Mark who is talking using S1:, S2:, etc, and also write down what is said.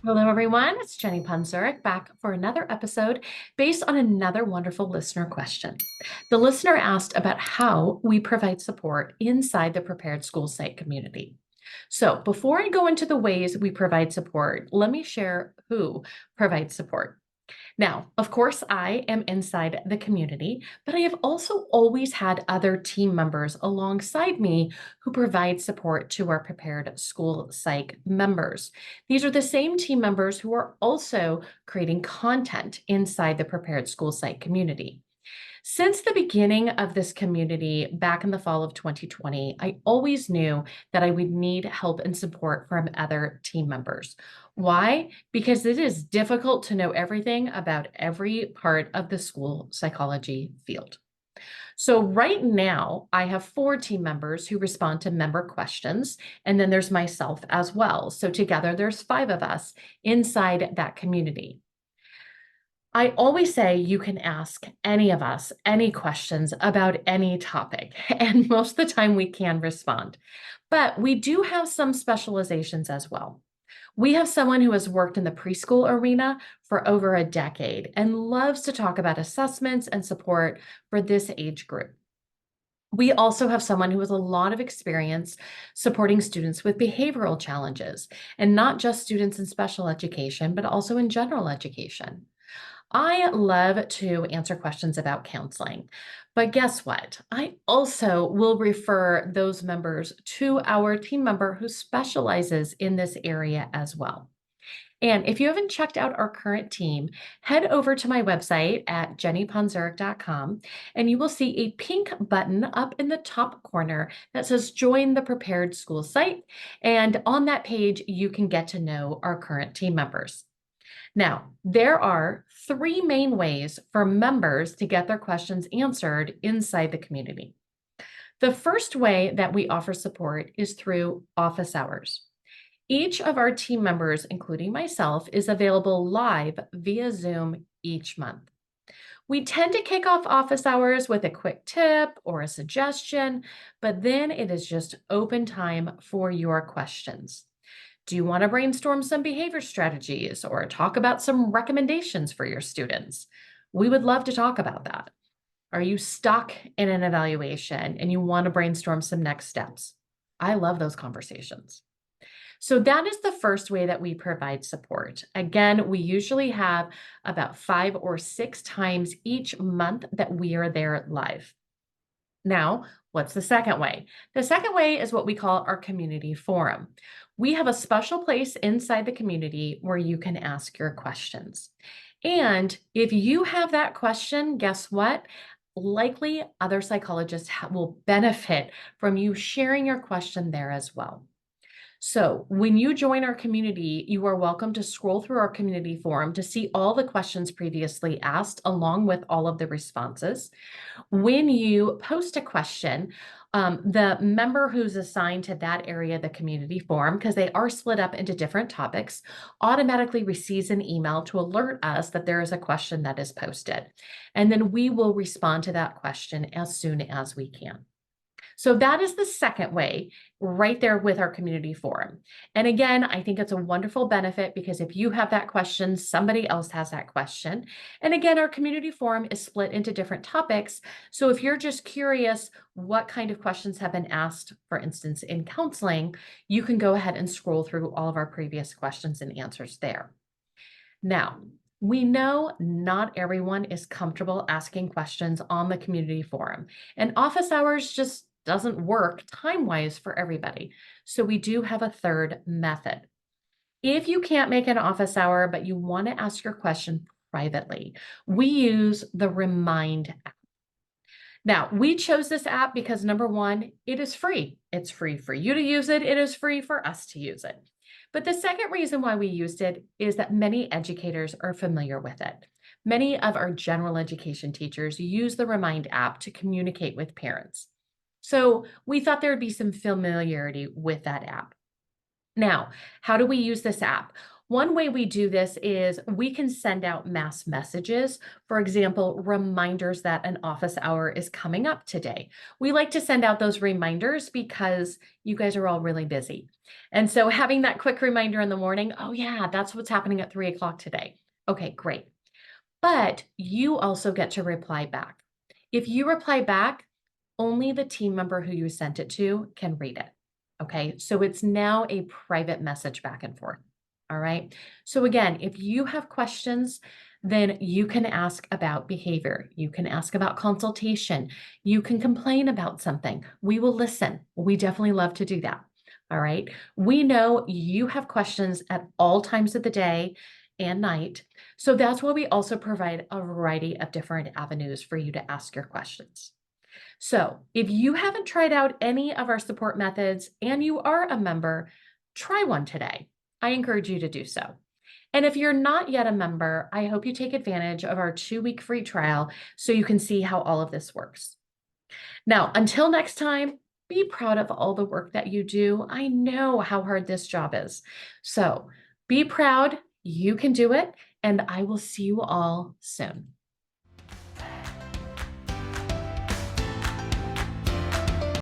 S1: Hello, everyone. It's Jenny Ponzuric back for another episode based on another wonderful listener question. The listener asked about how we provide support inside the Prepared School Psych community. So, before I go into the ways we provide support, let me share who provides support. Now, of course, I am inside the community, but I have also always had other team members alongside me who provide support to our Prepared School Psych members. These are the same team members who are also creating content inside the Prepared School Psych community. Since the beginning of this community back in the fall of 2020, I always knew that I would need help and support from other team members. Why? Because it is difficult to know everything about every part of the school psychology field. So, right now, I have four team members who respond to member questions, and then there's myself as well. So, together, there's five of us inside that community. I always say you can ask any of us any questions about any topic, and most of the time we can respond. But we do have some specializations as well. We have someone who has worked in the preschool arena for over a decade and loves to talk about assessments and support for this age group. We also have someone who has a lot of experience supporting students with behavioral challenges, and not just students in special education, but also in general education. I love to answer questions about counseling, but guess what? I also will refer those members to our team member who specializes in this area as well. And if you haven't checked out our current team, head over to my website at jennyponzuric.com and you will see a pink button up in the top corner that says Join the Prepared School Site. And on that page, you can get to know our current team members. Now, there are three main ways for members to get their questions answered inside the community. The first way that we offer support is through office hours. Each of our team members, including myself, is available live via Zoom each month. We tend to kick off office hours with a quick tip or a suggestion, but then it is just open time for your questions. Do you want to brainstorm some behavior strategies or talk about some recommendations for your students? We would love to talk about that. Are you stuck in an evaluation and you want to brainstorm some next steps? I love those conversations. So that is the first way that we provide support. Again, we usually have about 5 or 6 times each month that we are there live. Now, what's the second way? The second way is what we call our community forum. We have a special place inside the community where you can ask your questions. And if you have that question, guess what? Likely other psychologists will benefit from you sharing your question there as well. So when you join our community, you are welcome to scroll through our community forum to see all the questions previously asked, along with all of the responses. When you post a question, the member who's assigned to that area of the community forum, because they are split up into different topics, automatically receives an email to alert us that there is a question that is posted. And then we will respond to that question as soon as we can. So that is the second way right there with our community forum. And again, I think it's a wonderful benefit because if you have that question, somebody else has that question. And again, our community forum is split into different topics. So if you're just curious what kind of questions have been asked, for instance, in counseling, you can go ahead and scroll through all of our previous questions and answers there. Now, we know not everyone is comfortable asking questions on the community forum, and office hours just doesn't work time-wise for everybody. So we do have a third method. If you can't make an office hour, but you want to ask your question privately, we use the Remind app. Now, we chose this app because number one, it is free. It's free for you to use it. It is free for us to use it. But the second reason why we used it is that many educators are familiar with it. Many of our general education teachers use the Remind app to communicate with parents. So we thought there would be some familiarity with that app. Now, how do we use this app? One way we do this is we can send out mass messages. For example, reminders that an office hour is coming up today. We like to send out those reminders because you guys are all really busy. And so having that quick reminder in the morning, oh yeah, that's what's happening at 3 o'clock today. Okay, great. But you also get to reply back. If you reply back, only the team member who you sent it to can read it. Okay, so it's now a private message back and forth. All right. So again, if you have questions, then you can ask about behavior. You can ask about consultation. You can complain about something. We will listen. We definitely love to do that. All right. We know you have questions at all times of the day and night. So that's why we also provide a variety of different avenues for you to ask your questions. So if you haven't tried out any of our support methods and you are a member, try one today. I encourage you to do so. And if you're not yet a member, I hope you take advantage of our 2-week free trial so you can see how all of this works. Now, until next time, be proud of all the work that you do. I know how hard this job is. So be proud, you can do it, and I will see you all soon.